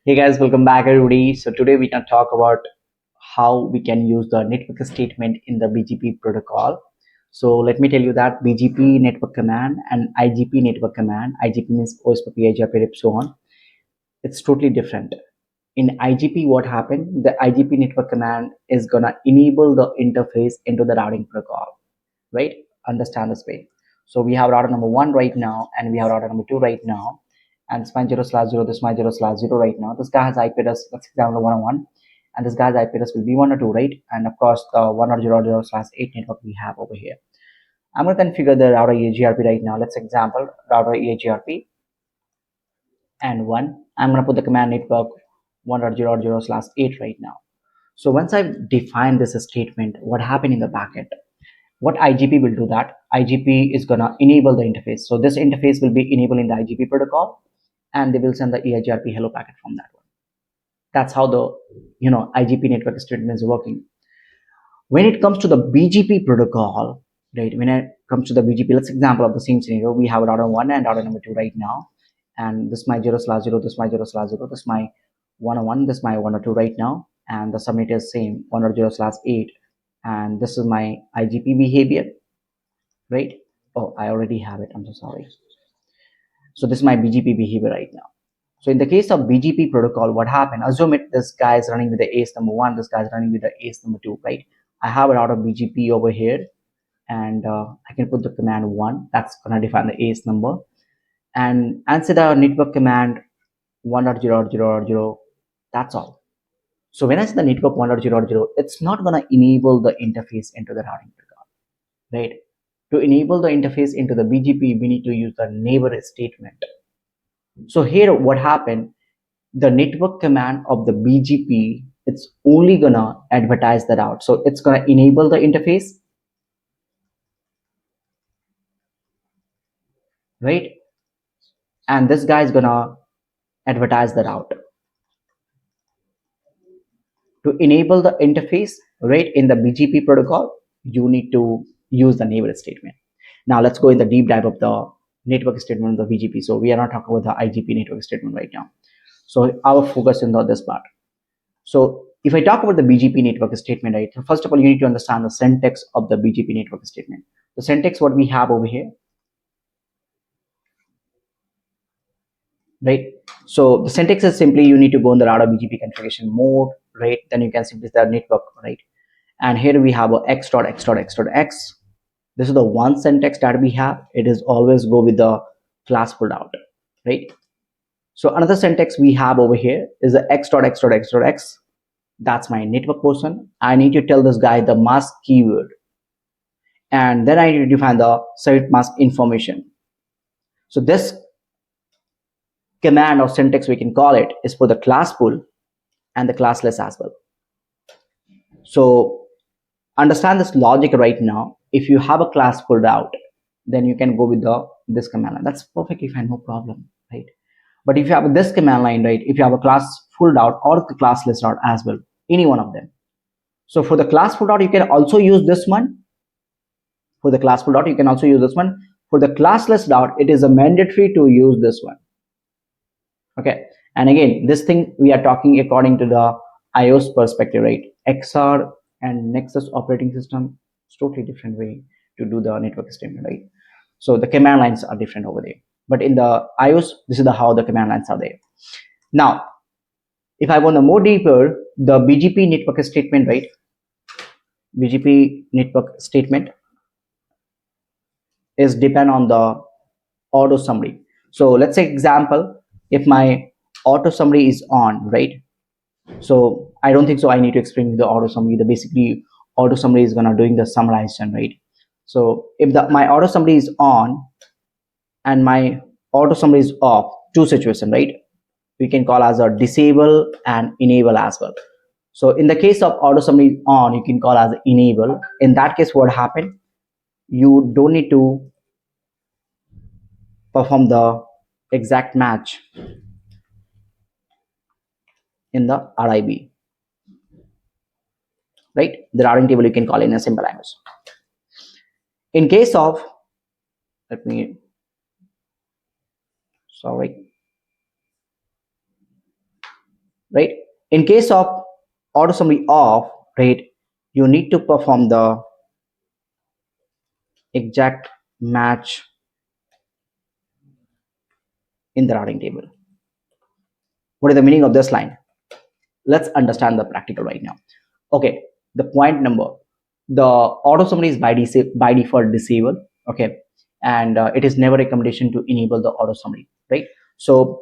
Hey guys, welcome back everybody. So today we can talk about how we can use the network statement in the BGP protocol. So let me tell you that BGP network command and IGP network command, IGP means OSPF, IGP, so on, it's totally different. In IGP, what happened? The IGP network command is gonna enable the interface into the routing protocol, right? Understand this way. So we have router number 1 right now, and we have router number 2 right now, and this my 0/0, this my 0/0 right now. This guy has IP address, let's example 101, and this guy's IP address will be 1 or 2, right? And of course, the 100/0/8 network we have over here. I'm going to configure the router EAGRP right now. Let's example router EAGRP and 1. I'm going to put the command network 100/0/8 right now. So once I've defined this statement, what happened in the backend? What IGP will do that? IGP is gonna enable the interface. So this interface will be enabling the IGP protocol, and they will send the EIGRP hello packet from that one. That's how the IGP network statement is working. When it comes to the BGP protocol, right? When it comes to the BGP, let's example of the same scenario. We have router 1 and router number 2 right now, and this my 0/0, this my 0/0, this my 101, this my 102 right now, and the subnet is same 100/8, and this is my IGP behavior, right? Oh, I already have it. I'm so sorry. So this is my BGP behavior right now. So in the case of BGP protocol, what happened? Assume it this guy is running with the ACE number 1, this guy is running with the ACE number 2, right? I have a lot of BGP over here, and I can put the command 1. That's gonna define the ACE number, and answer the network command 1.0.0.0. That's all. So when I say the network 1.0.0, it's not gonna enable the interface into the routing protocol, right? To enable the interface into the BGP, we need to use the neighbor statement. So here what happened, the network command of the BGP, it's only gonna advertise that out. So it's gonna enable the interface, right? And this guy is gonna advertise that out. To enable the interface, right, in the BGP protocol, you need to use the neighbor statement. Now let's go in the deep dive of the network statement of the BGP. So we are not talking about the IGP network statement right now. So our focus is on this part. So if I talk about the BGP network statement, right, first of all, you need to understand the syntax of the BGP network statement. The syntax, what we have over here, right? So the syntax is simply you need to go in the router BGP configuration mode, right? Then you can simply the network, right? And here we have a x dot x dot x dot x. This is the one syntax that we have. It is always go with the class pulled out, right? So another syntax we have over here is the x dot x dot x dot x. That's my network person. I need to tell this guy the mask keyword, and then I need to define the subnet mask information. So this command or syntax, we can call it, is for the class pull and the classless as well. So understand this logic right now. If you have a class pulled out, then you can go with this command line. That's perfectly fine, no problem, right? But if you have this command line, right, if you have a class pulled out or the classless out as well, any one of them. So for the class pulled out, you can also use this one. For the class pulled out, you can also use this one. For the classless out, it is a mandatory to use this one. Okay, and again, this thing we are talking according to the iOS perspective, right? XR and Nexus operating system, it's totally different way to do the network statement, right? So the command lines are different over there. But in the iOS, this is how the command lines are there. Now, if I want to more deeper, the BGP network statement, right? BGP network statement is depend on the auto summary. So let's say example, if my auto summary is on, right? So I don't think so I need to explain the auto summary. The basically auto summary is gonna doing the summarization, right? So if my auto summary is on and my auto summary is off, two situation, right? We can call as a disable and enable as well. So in the case of auto summary on, you can call as enable. In that case, what happened? You don't need to perform the exact match in the RIB, right? The routing table you can call in a simple language. In case of, let me, sorry. right? In case of auto summary off, right, you need to perform the exact match in the routing table. What is the meaning of this line? Let's understand the practical right now. Okay, the point number, the auto summary is by default disabled. Okay, and it is never a recommendation to enable the auto summary, right? So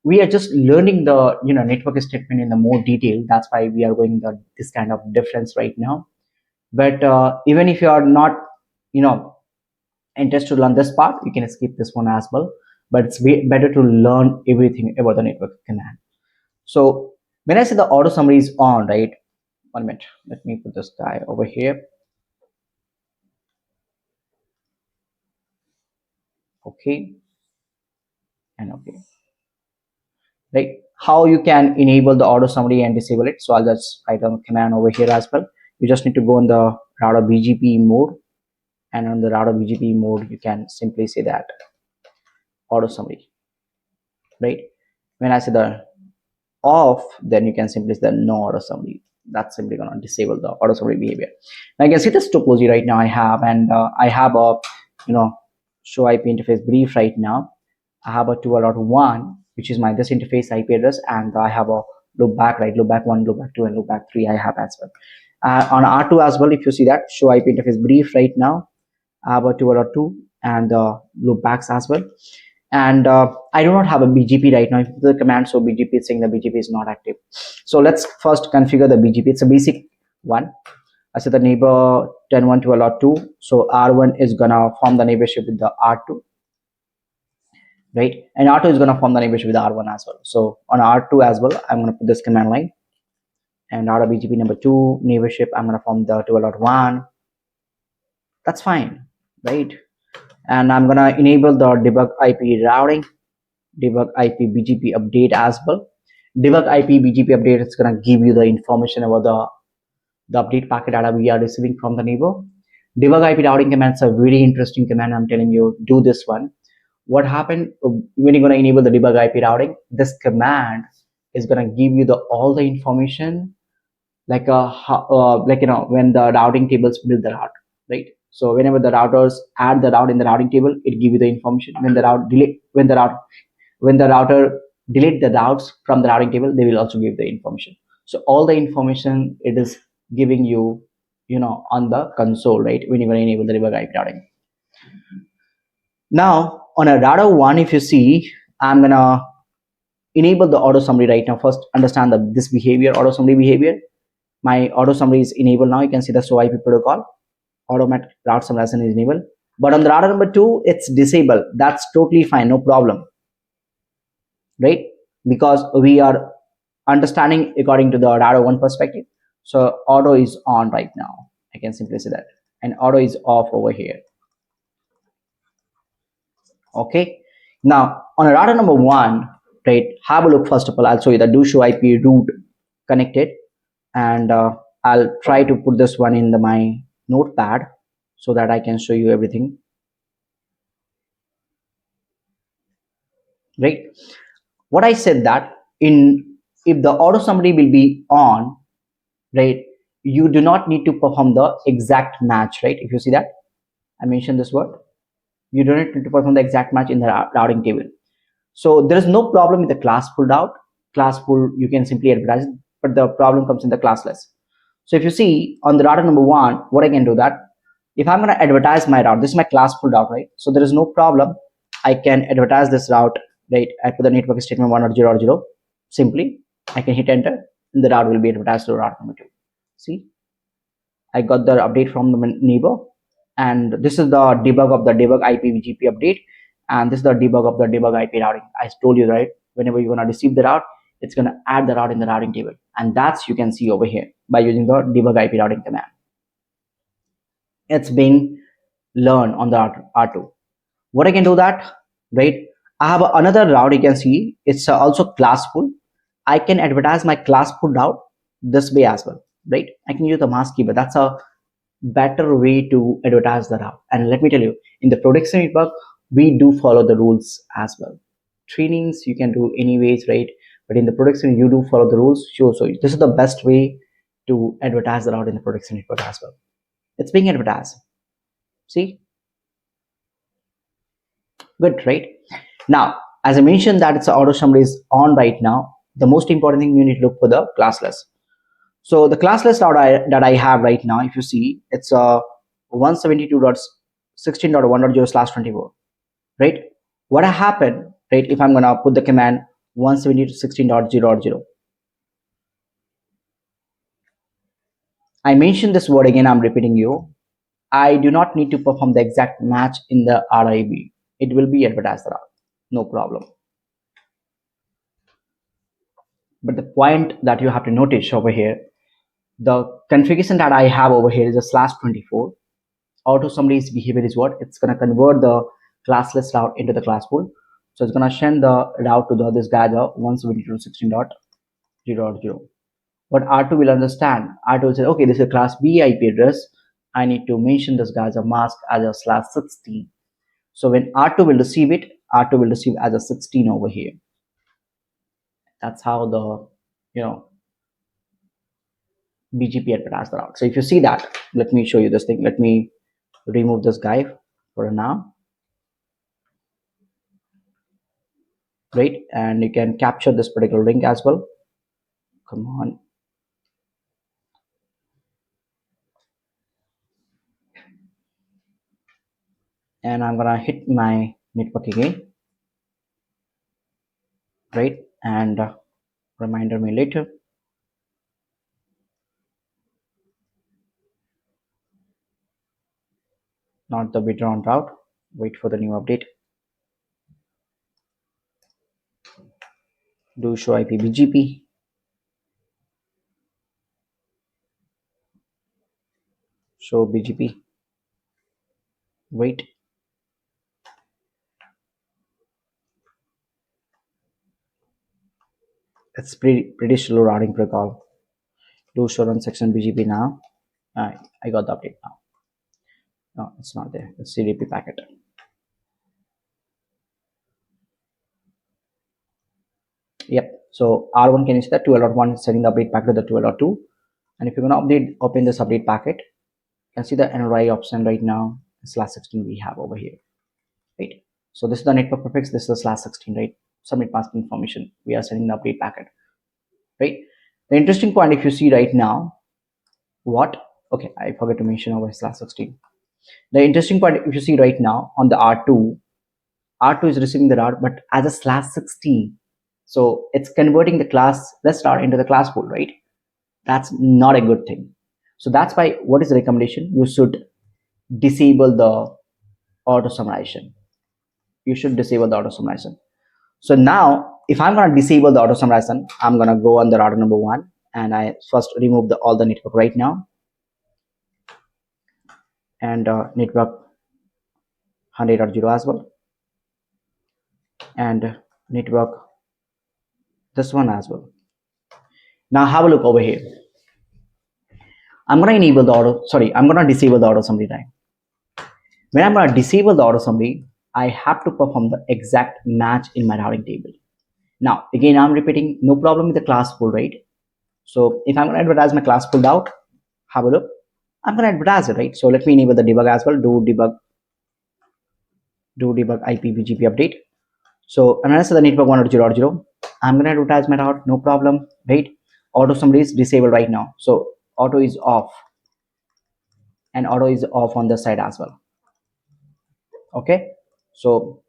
we are just learning the network statement in the more detail. That's why we are going this kind of difference right now. But even if you are not you know interested to learn this part, you can skip this one as well. But it's better to learn everything about the network command. So when I say the auto summary is on, right? 1 minute. Let me put this guy over here. Okay, and okay. Right? How you can enable the auto summary and disable it. So I'll just write down the command over here as well. You just need to go in the router BGP mode, and on the router BGP mode, you can simply say that auto summary. Right? When I say the off, then you can simply say the no auto summary. That's simply gonna disable the auto summary behavior. Now you can see this topology right now I have, and I have a show IP interface brief right now. I have a 12.1, which is my this interface IP address, and I have a loop back, right? Loop back 1, loop back 2, and loop back 3 I have as well. On R2 as well, if you see that show IP interface brief right now, I have a 12.2 and loop backs as well. And I do not have a BGP right now. If the command so BGP is saying the BGP is not active. So let's first configure the BGP. It's a basic one. I said the neighbor 10.1.12.2. So R1 is gonna form the neighborship with the R2, right? And R2 is gonna form the neighborship with R1 as well. So on R2 as well, I'm gonna put this command line, and R BGP number 2 neighborship, I'm gonna form the 12.1. That's fine, right? And I'm gonna enable the debug IP routing, debug IP BGP update as well. Debug IP BGP update is gonna give you the information about the update packet data we are receiving from the neighbor. Debug IP routing commands are very interesting command. I'm telling you, do this one. What happened when you're gonna enable the debug IP routing? This command is gonna give you all the information, like when the routing tables build the route, right? So whenever the routers add the route in the routing table, it give you the information. When the router delete the routes from the routing table, they will also give the information. So all the information it is giving you, on the console, right? When you're going to enable the debug IP routing. Now on a router one, if you see, I'm gonna enable the auto summary right now. First, understand this behavior, auto summary behavior. My auto summary is enabled now. You can see the show IP protocol, automatic route summarization is enabled. But on the router number 2, it's disabled. That's totally fine, no problem, right? Because we are understanding according to the router 1 perspective. So auto is on right now. I can simply say that, and auto is off over here. Okay. Now on a router number 1, right? Have a look. First of all, I'll show you the do show IP root connected, and I'll try to put this one in my notepad so that I can show you everything, right? What I said that if the auto summary will be on, right, you do not need to perform the exact match, right? If you see that I mentioned this word, you don't need to perform the exact match in the routing table. So there is no problem with the classful route. Classful, you can simply advertise it, but the problem comes in the classless. So if you see on the router number 1, what I can do that, if I'm going to advertise my route, this is my classful route, right? So there is no problem. I can advertise this route, right? I put the network statement 1 or 0 or 0. Simply, I can hit enter, and the route will be advertised to route number 2. See, I got the update from the neighbor, and this is the debug of the debug IP BGP update, and this is the debug of the debug IP routing. I told you, right? Whenever you're gonna receive the route, it's gonna add the route in the routing table, and that's you can see over here by using the debug IP routing command. It's being learned on the R2. What I can do that, right? I have another route. You can see it's also classful. I can advertise my classful route this way as well, right? I can use the mask key, but that's a better way to advertise the route. And let me tell you, in the production network, we do follow the rules as well. Trainings you can do anyways, right? but in the production you do follow the rules. Sure. So this is the best way to advertise the route in the production network as well. It's being advertised. See, good, right? Now, as I mentioned that it's auto summary is on right now. The most important thing you need to look for the class list. So the class list that I have right now, if you see, it's a 172.16.1.0/24, right? What happened, right? If I'm gonna put the command 172.16.0.0, I mentioned this word again. I'm repeating you. I do not need to perform the exact match in the RIB. It will be advertised around, no problem. But the point that you have to notice over here, the configuration that I have over here is a /24. Auto summary's behavior is what? It's gonna convert the classless route into the class pool. So it's gonna send the route to this guy, the 172.16.0.0. But R2 will understand. R2 will say, okay, this is a class B IP address. I need to mention this guy as a mask as a /16. So when R2 will receive it, R2 will receive as a 16 over here. That's how the BGP advertise the route. So if you see that, let me show you this thing. Let me remove this guy for now. Right, and you can capture this particular link as well. Come on. And I'm gonna hit my network again, right? And reminder me later. Not the withdrawn route. Wait for the new update. Do show IP BGP. Show BGP. Wait. It's pretty slow routing protocol. Do show run section BGP now. I got the update now. No, it's not there. It's CDP packet. Yep. So R1, can you see that 12.1 is sending the update packet to the 12.2? And if you're gonna open this update packet, you can see the NRI option right now. /16 we have over here, right? So this is the network prefix. This is the /16, right? Submit mask information. We are sending the update packet, right? The interesting point, if you see right now, what? Okay, I forgot to mention over /16. The interesting point, if you see right now on the R2, R2 is receiving the route, but as a /16. So it's converting the class let's start into the class pool, right? That's not a good thing. So that's why what is the recommendation? You should disable the auto summarization. You should disable the auto summarization. So now if I'm going to disable the auto summarization, I'm going to go on the router number 1 and I first remove all the network right now, and network 100.0 as well, and network this one as well. Now have a look over here. I'm going to enable the I'm going to disable the auto summary time. When I'm going to disable the auto summary, I have to perform the exact match in my routing table. Now again, I'm repeating, no problem with the class pool, right? So if I'm going to advertise my class pulled out, have a look. I'm going to advertise it, right? So let me enable the debug as well. Do debug IP BGP update. So I'm going to say the network 1.0.0. I'm going to advertise my route, no problem, right? Auto summary is disabled right now. So auto is off, and auto is off on the side as well. Okay. So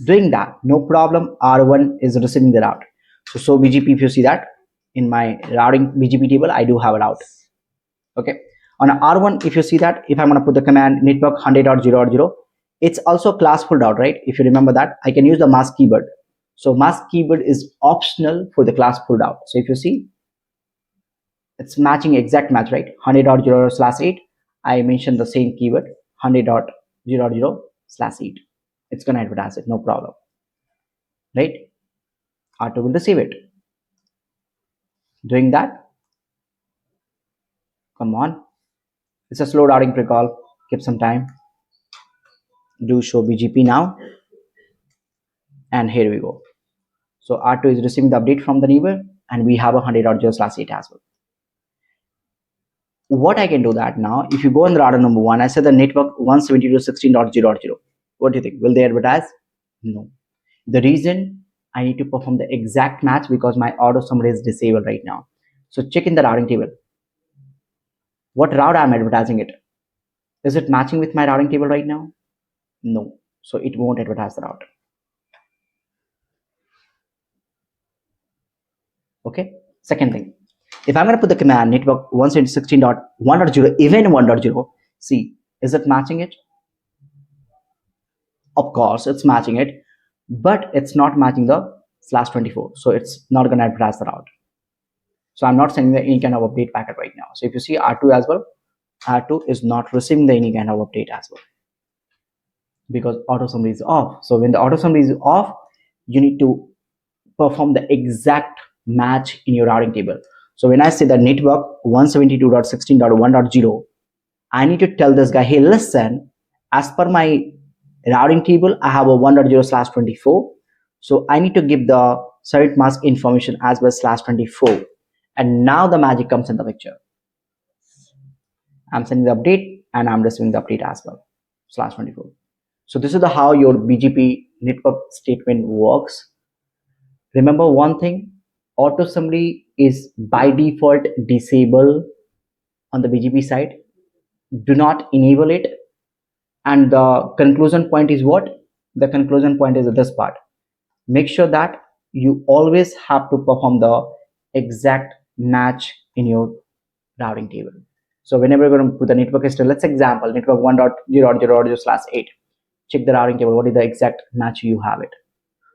doing that, no problem. R1 is receiving the route. So BGP, if you see that in my routing BGP table, I do have a route. Okay. On R1, if you see that, if I'm going to put the command network 100.0.0, it's also classful route, right? If you remember that, I can use the mask keyword. So mask keyword is optional for the class pulled out. So if you see, it's matching exact match, right? 100.0/8. I mentioned the same keyword, 100.0.0/8. It's gonna advertise it, no problem, right? R2 will receive it. Doing that, come on. It's a slow routing protocol. Give some time. Do show BGP now, and here we go. So R2 is receiving the update from the neighbor, and we have a 100.0/8 as well. What I can do that now, if you go on the router number 1, I said the network 172.16.0.0. What do you think? Will they advertise? No. The reason, I need to perform the exact match because my auto summary is disabled right now. So check in the routing table. What route I'm advertising it? Is it matching with my routing table right now? No. So it won't advertise the route. Okay. Second thing, if I'm going to put the command network 172.16.1.0 even 1.0, see, is it matching it? Of course, it's matching it, but it's not matching the /24. So it's not going to advertise the route. So I'm not sending any kind of update packet right now. So if you see R2 as well, R2 is not receiving any kind of update as well because auto summary is off. So when the auto summary is off, you need to perform the exact match in your routing table. So when I say the network 172.16.1.0, I need to tell this guy, hey, listen, as per my routing table, I have a 1.0/24. So I need to give the service mask information as well /24. And now the magic comes in the picture. I'm sending the update and I'm receiving the update as well /24. So this is the how your BGP network statement works. Remember one thing, auto summary is by default disabled on the BGP side. Do not enable it. And the conclusion point is what? The conclusion point is this part. Make sure that you always have to perform the exact match in your routing table. So whenever you're going to put the network history, let's example network 1.0.0.0/8. Check the routing table. What is the exact match you have it?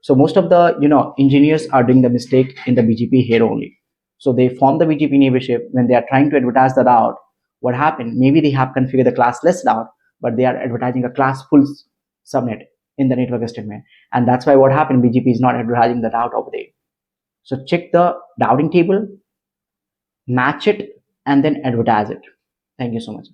So most of the engineers are doing the mistake in the BGP here only. So they form the BGP neighborship when they are trying to advertise the route. What happened? Maybe they have configured the classless route, but they are advertising a class full subnet in the network statement, and that's why what happened? BGP is not advertising the route over there. So check the routing table, match it, and then advertise it. Thank you so much.